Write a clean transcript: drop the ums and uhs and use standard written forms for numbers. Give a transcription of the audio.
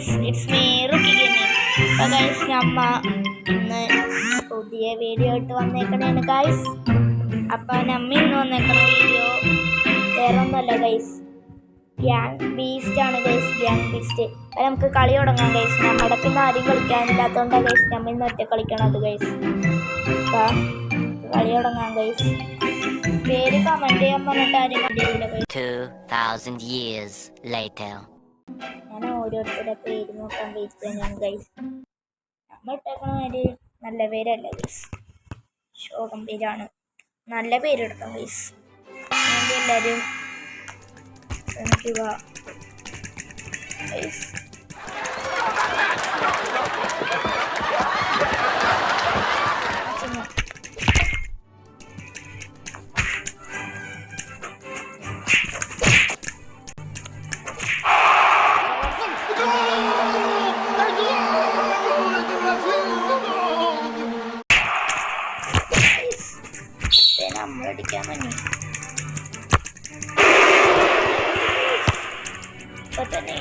Guys, it's me rookie gaming. അപ്പോൾ guys നമ്മ ഇന്ന് പുതിയ വീഡിയോ ആയിട്ട് വന്നേക്കണേണ് ഗൈസ്. അപ്പോൾ നമ്മ ഇന്ന് വന്നേക്കണ വീഡിയോ വേറെ ഒന്നുമല്ല ഗൈസ്, ഗ്യാങ് ബീസ്റ്റ് ആണ് ഗൈസ്. Gang beast. അപ്പോൾ നമുക്ക് കളി തുടങ്ങാം ഗൈസ്. നമ്മുടെ പിന്നെ ആരും കളിക്കാനില്ലാത്തതുകൊണ്ടാണ് ഗൈസ് നമ്മൾ ഇന്ന് ഒറ്റ കളിക്കണത് ഗൈസ്. അപ്പോൾ കളി തുടങ്ങാം ഗൈസ്. പേര് കമൻറ്റ് ചെയ്യാൻ പറഞ്ഞിട്ട് ആരും കണ്ടില്ല ഗൈസ്. 2000 years later. ഞാൻ ഓരോരുത്തരുടെ പേര് നോക്കാൻ വെയിറ്റ് ചെയ്യാൻ ഗൈസ്. നമ്മൾ ഇട്ടേക്കണ പേര് നല്ല പേരല്ല ഗൈസ്, ശോകം പേരാണ്. നല്ല പേരിടണം ഗൈസ്. അതുകൊണ്ട് എല്ലാവരും ശ്രമിക്കുക ഗൈസ്. നമ്മളടിക്കാൻ വേണ്ടി ഇപ്പൊ തന്നെ